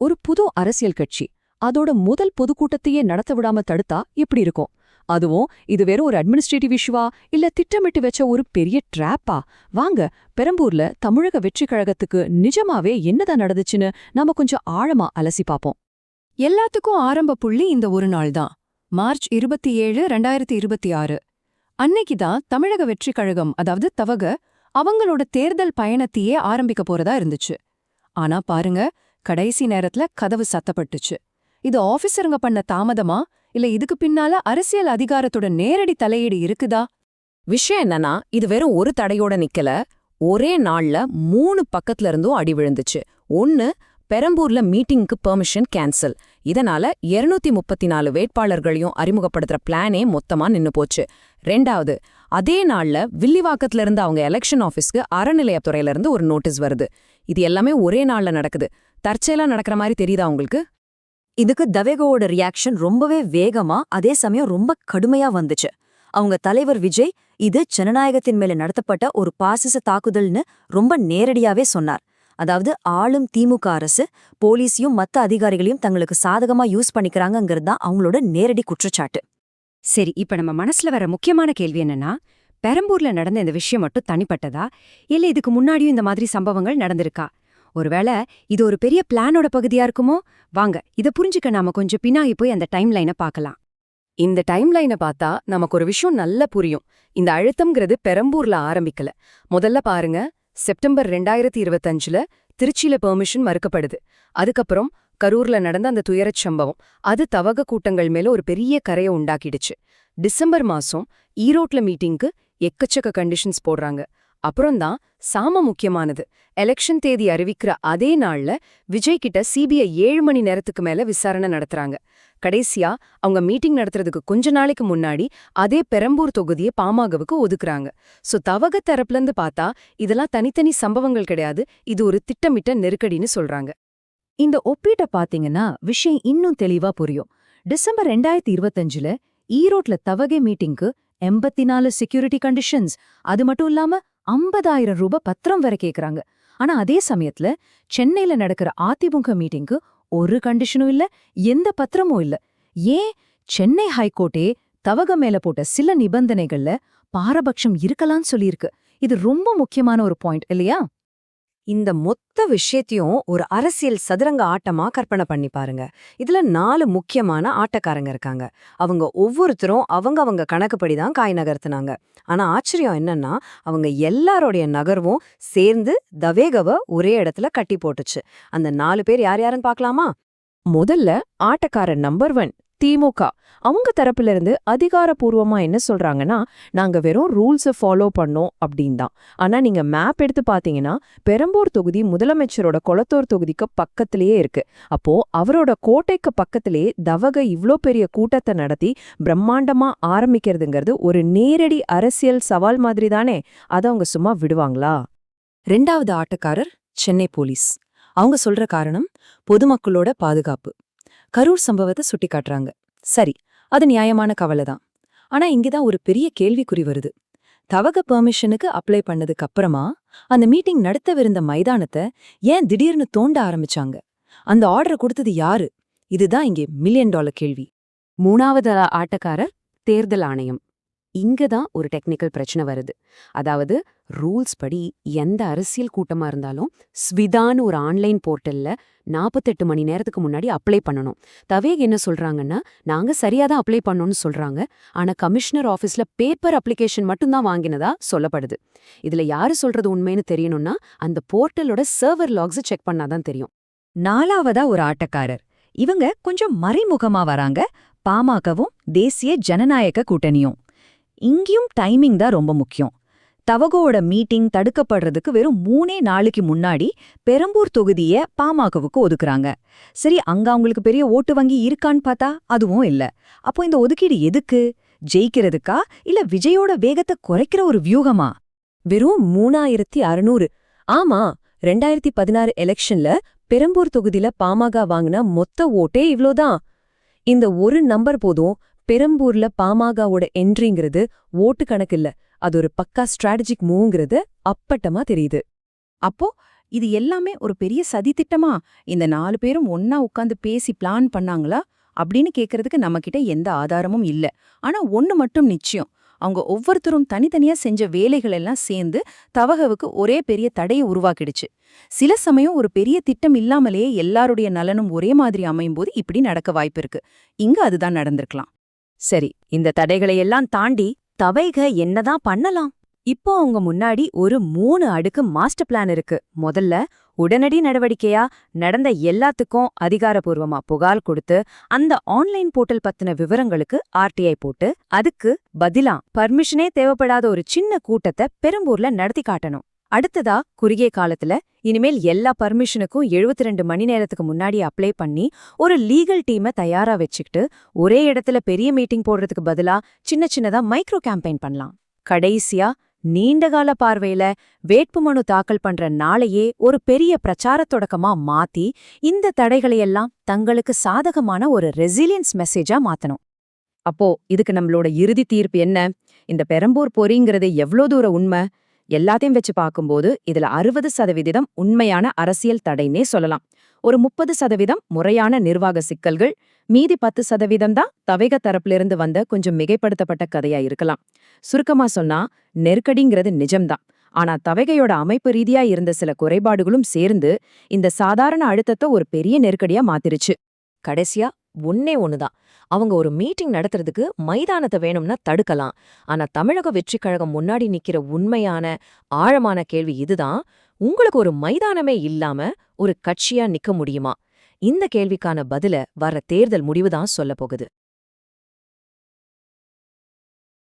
ஒரு புது அரசியல் கட்சி அதோட முதல் பொதுக்கூட்டத்தையே நடத்த விடாம தடுத்தா எப்படி இருக்கும்? அதுவும் இது வெறும் ஒரு அட்மினிஸ்ட்ரேட்டிவ் இஷ்யூவா இல்ல திட்டமிட்டு வச்ச ஒரு பெரிய ட்ராப்பா? வாங்க, பெரம்பூர்ல தமிழக வெற்றி கழகத்துக்கு நிஜமாவே என்னதான் நடந்துச்சுன்னு நாம கொஞ்சம் ஆழமா அலசி பாப்போம். எல்லாத்துக்கும் ஆரம்ப புள்ளி இந்த ஒரு நாள் தான். மார்ச் 27, 2026. அன்னைக்கு தான் தமிழக வெற்றி கழகம், அதாவது தவக, அவங்களோட தேர்தல் பயணத்தையே ஆரம்பிக்க போறதா இருந்துச்சு. ஆனா பாருங்க, கடைசி நேரத்துல கதவு சத்தப்பட்டுச்சு. இது ஆபீசருங்க பண்ண தாமதமா, இல்ல இதுக்கு பின்னால அரசியல் அதிகாரத்தோட நேரடி தலையீடு இருக்குதா? விஷயம் என்னன்னா, இது வெறும் ஒரு தடையோட நிக்கல. ஒரே நாள்ல 3 பக்கத்துல இருந்தும் அடி விழுந்துச்சு. ஒன்னு, பெரம்பூர்ல மீட்டிங்க்கு பெர்மிஷன் கேன்சல். இதனால 234 வேட்பாளர்களையும் அறிமுகப்படுத்துற பிளானே மொத்தமா நின்னு போச்சு. ரெண்டாவது, அதே நாள்ல வில்லிவாக்கத்துல இருந்து அவங்க எலெக்ஷன் ஆபீஸ்க்கு அறநிலையத்துறையில இருந்து ஒரு நோட்டீஸ் வருது. இது எல்லாமே ஒரே நாள்ல நடக்குது. தற்செயலா நடக்கிற மாதிரி தெரியுதா உங்களுக்கு? இதுக்கு தவேகோவோட ரியாக்ஷன் ரொம்பவே வேகமா, அதே சமயம் ரொம்ப கடுமையா வந்துச்சு. அவங்க தலைவர் விஜய் இது ஜனநாயகத்தின் மேல நடத்தப்பட்ட ஒரு பாசிச தாக்குதல்னு ரொம்ப நேரடியாவே சொன்னார். அதாவது ஆளும் திமுக அரசு போலீஸையும் மத்த அதிகாரிகளையும் தங்களுக்கு சாதகமா யூஸ் பண்ணிக்கிறாங்கிறது தான் அவங்களோட நேரடி குற்றச்சாட்டு. சரி, இப்ப நம்ம மனசுல வர முக்கியமான கேள்வி என்னன்னா, பெரம்பூர்ல நடந்த இந்த விஷயம் மட்டும் தனிப்பட்டதா, இல்ல இதுக்கு முன்னாடியும் இந்த மாதிரி சம்பவங்கள் நடந்திருக்கா? ஒருவேளை இது ஒரு பெரிய பிளானோட பகுதியா இருக்குமோ? வாங்க, இத புரிஞ்சுக்க நாம கொஞ்சம் பின்னாகி போய் அந்த டைம்லைனை பார்க்கலாம். இந்த டைம்லைனை பார்த்தா நமக்கு ஒரு விஷயம் நல்லா புரியும். இந்த அழுத்தம்ங்கிறது பெரம்பூர்ல ஆரம்பிக்கல. முதல்ல பாருங்க, செப்டம்பர் 2025ல திருச்சியில பெர்மிஷன் மறுக்கப்படுது. அதுக்கப்புறம் கரூர்ல நடந்த அந்த துயரச் சம்பவம், அது தவக கூட்டங்கள் மேல ஒரு பெரிய கரையை உண்டாக்கிடுச்சு. டிசம்பர் மாசம் ஈரோட்ல மீட்டிங்க்கு எக்கச்சக்க கண்டிஷன்ஸ் போடுறாங்க. அப்புறம்தான் சாம முக்கியமானது, எலெக்ஷன் தேதி அறிவிக்கிற அதே நாள்ல விஜய் கிட்ட சிபிஐ 7 மணி நேரத்துக்கு மேல விசாரணை நடத்துறாங்க. கடைசியா அவங்க மீட்டிங் நடத்துறதுக்கு கொஞ்ச நாளைக்கு முன்னாடி அதே பெரம்பூர் தொகுதியை பாமகவுக்கு ஒதுக்குறாங்க. சோ தவக தரப்புலந்து பார்த்தா இதெல்லாம் தனித்தனி சம்பவங்கள் கிடையாது, இது ஒரு திட்டமிட்ட நெருக்கடின்னு சொல்றாங்க. இந்த ஒப்பீட்ட பாத்தீங்கன்னா விஷயம் இன்னும் தெளிவா புரியும். டிசம்பர் 2025ல ஈரோட்ல தவகை மீட்டிங்க்கு 84 செக்யூரிட்டி கண்டிஷன்ஸ், அது மட்டும் இல்லாம 50,000 ரூபாய் பத்திரம் வரை கேக்குறாங்க. ஆனா அதே சமயத்துல சென்னையில நடக்கிற அதிமுக மீட்டிங்க்கு ஒரு கண்டிஷனும் இல்ல, எந்த பத்திரமும் இல்ல. ஏன்? சென்னை ஹைகோர்ட்டே தவக மேல போட்ட சில நிபந்தனைகள்ல பாரபட்சம் இருக்கலாம்னு சொல்லியிருக்கு. இது ரொம்ப முக்கியமான ஒரு பாயிண்ட் இல்லையா? இந்த மொத்த விஷயத்தையும் ஒரு அரசியல் சதுரங்க ஆட்டமா கற்பனை பண்ணி பாருங்க. இதுல 4 முக்கியமான ஆட்டக்காரங்க இருக்காங்க. அவங்க ஒவ்வொருத்தரும் அவங்க கணக்குப்படி தான் காய் நகர்த்துனாங்க. ஆனா ஆச்சரியம் என்னன்னா, அவங்க எல்லாரோடைய நகர்வும் சேர்ந்து தவேகவ ஒரே இடத்துல கட்டி போட்டுச்சு. அந்த 4 பேர் யார் யாருன்னு பார்க்கலாமா? முதல்ல ஆட்டக்காரன் நம்பர் 1 திமுக. அவங்க தரப்புல இருந்து அதிகாரப்பூர்வமா என்ன சொல்றாங்கன்னா, நாங்க வெறும் ரூல்ஸை ஃபாலோ பண்ணோம் அப்படின்னு தான். ஆனா நீங்க மேப் எடுத்து பாத்தீங்கன்னா, பெரம்பூர் தொகுதி முதலமைச்சரோட கொளத்தூர் தொகுதிக்கு பக்கத்திலேயே இருக்கு. அப்போ அவரோட கோட்டைக்கு பக்கத்திலேயே தவக இவ்ளோ பெரிய கூட்டத்தை நடத்தி பிரம்மாண்டமா ஆரம்பிக்கிறதுங்கிறது ஒரு நேரடி அரசியல் சவால் மாதிரி தானே. அதை அவங்க சும்மா விடுவாங்களா? 2வது ஆட்டக்காரர் சென்னை போலீஸ். அவங்க சொல்ற காரணம் பொதுமக்களோட பாதுகாப்பு. கரூர் சம்பவத்தை சுட்டி காட்டுறாங்க. சரி, அது நியாயமான கவலை தான். ஆனா இங்கதான் ஒரு பெரிய கேள்விக்குறி வருது. தவக பெர்மிஷனுக்கு அப்ளை பண்ணதுக்கு அப்புறமா அந்த மீட்டிங் நடத்தவிருந்த மைதானத்தை ஏன் திடீர்னு தோண்ட ஆரம்பிச்சாங்க? அந்த ஆர்டர் கொடுத்தது யாரு? இதுதான் இங்கே $1 மில்லியன் கேள்வி. 3வது ஆட்டக்காரர் தேர்தல் ஆணையம். இங்கதான் ஒரு டெக்னிக்கல் பிரச்சனை வருது. அதாவது ரூல்ஸ் படி எந்த அரசியல் கூட்டமா இருந்தாலும் ஸ்விதான்னு ஒரு ஆன்லைன் போர்ட்டல்ல 48 மணி நேரத்துக்கு முன்னாடி அப்ளை பண்ணணும். தவேக் என்ன சொல்றாங்கன்னா, நாங்க சரியாதான் அப்ளை பண்ணோம்னு சொல்றாங்க. ஆனா கமிஷனர் ஆபீஸ்ல பேப்பர் அப்ளிகேஷன் மட்டும்தான் வாங்கினதா சொல்லப்படுது. இதுல யாரு சொல்றது உண்மைன்னு தெரியணும்னா அந்த போர்ட்டலோட சர்வர் லாக்ஸ் செக் பண்ணாதான் தெரியும். 4வதா ஒரு ஆட்டக்காரர். இவங்க கொஞ்சம் மறைமுகமா வராங்க. பாமகவும் தேசிய ஜனநாயக கூட்டணியும். இங்கேயும் டைமிங் தான் ரொம்ப முக்கியம். தவகோட மீட்டிங் தடுக்கப்படுறதுக்கு வெறும் 3 நாளைக்கு முன்னாடி பெரம்பூர் தொகுதிய பாமகவுக்கு ஒதுக்குறாங்க. சரி, அங்க அவங்களுக்கு பெரிய ஓட்டு வங்கி இருக்கான்னு பார்த்தா அதுவும் இல்ல. அப்போ இந்த ஒதுக்கீடு எதுக்கு? ஜெயிக்கிறதுக்கா இல்ல விஜயோட வேகத்தை குறைக்கிற ஒரு வியூகமா? வெறும் 3600. ஆமா, 2016 எலெக்ஷன்ல பெரம்பூர் தொகுதியில பாமக வாங்கின மொத்த ஓட்டே இவ்ளோதான். இந்த ஒரு நம்பர் போதும் பெரம்பூர்ல பாமகவோட என்ட்ரிங்கிறது ஓட்டு கணக்கு இல்ல, அது ஒரு பக்கா ஸ்ட்ராட்டஜிக் மூவ்ங்கிறது அப்பட்டமா தெரியுது. அப்போ இது எல்லாமே ஒரு பெரிய சதி திட்டமா? இந்த 4 பேரும் ஒன்னா உட்கார்ந்து பேசி பிளான் பண்ணாங்களா அப்படின்னு கேக்குறதுக்கு நம்மகிட்ட எந்த ஆதாரமும் இல்ல. ஆனா ஒண்ணு மட்டும் நிச்சயம், அவங்க ஒவ்வொருத்தரும் தனித்தனியா செஞ்ச வேலைகள் எல்லாம் சேர்ந்து தவகவுக்கு ஒரே பெரிய தடையை உருவாக்கிடுச்சு. சில சமயம் ஒரு பெரிய திட்டம் இல்லாமலேயே எல்லாருடைய நலனும் ஒரே மாதிரி அமையும் போது இப்படி நடக்க வாய்ப்பு இருக்கு. இங்க அதுதான் நடந்திருக்கலாம். சரி, இந்த தடைகளை எல்லாம் தாண்டி தவைக என்னதான் பண்ணலாம்? இப்போ அவங்க முன்னாடி ஒரு 3 அடுக்கு மாஸ்டர் பிளான் இருக்கு. முதல்ல உடனடி நடவடிக்கையா நடந்த எல்லாத்துக்கும் அதிகாரப்பூர்வமா புகார் கொடுத்து அந்த ஆன்லைன் போர்ட்டல் பத்தின விவரங்களுக்கு RTI போட்டு அதுக்கு பதிலா பர்மிஷனே தேவைப்படாத ஒரு சின்ன கூட்டத்தை பெரம்பூர்ல நடத்தி காட்டணும். அடுத்ததா குறுகிய காலத்துல இனிமேல் எல்லா பர்மிஷனுக்கும் 72 மணி நேரத்துக்கு முன்னாடி அப்ளை பண்ணி ஒரு லீகல் டீமை தயாரா வச்சுக்கிட்டு ஒரே இடத்துல பெரிய மீட்டிங் போடுறதுக்கு பதிலா சின்ன சின்னதா மைக்ரோ கேம்பெயின் பண்ணலாம். கடைசியா நீண்டகால பார்வையில வேட்புமனு தாக்கல் பண்ற நாளையே ஒரு பெரிய பிரச்சாரத் தொடக்கமா மாத்தி இந்த தடைகளையெல்லாம் தங்களுக்கு சாதகமான ஒரு ரெசிலியன்ஸ் மெசேஜா மாத்தணும். அப்போ இதுக்கு நம்மளோட இறுதி தீர்ப்பு என்ன? இந்த பெரம்பூர் பொறிங்கிறது எவ்ளோ தூர உண்மை? எல்லாத்தையும் வச்சு பார்க்கும்போது இதுல 60% உண்மையான அரசியல் தடைன்னே சொல்லலாம். ஒரு 30% முறையான நிர்வாக சிக்கல்கள், மீதி 10% தான் தவைக தரப்பிலிருந்து வந்த கொஞ்சம் மிகைப்படுத்தப்பட்ட கதையா இருக்கலாம். சுருக்கமா சொன்னா நெருக்கடிங்கிறது நிஜம்தான். ஆனா தவைகையோட அமைப்பு ரீதியா இருந்த சில குறைபாடுகளும் சேர்ந்து இந்த சாதாரண அழுத்தத்தை ஒரு பெரிய நெருக்கடியா மாத்திருச்சு. கடைசியா ஒண்ணுதான், அவங்க ஒரு மீட்டிங் நடத்துறதுக்கு மைதானத்தை வேணும்னா தடுக்கலாம். ஆனா தமிழக வெற்றிக் கழகம் முன்னாடி நிக்கிற உண்மையான ஆழமான கேள்வி இதுதான்: உங்களுக்கு ஒரு மைதானமே இல்லாம ஒரு கட்சியா நிக்க முடியுமா? இந்த கேள்விக்கான பதில வர தேர்தல் முடிவுதான் சொல்லப் போகுது.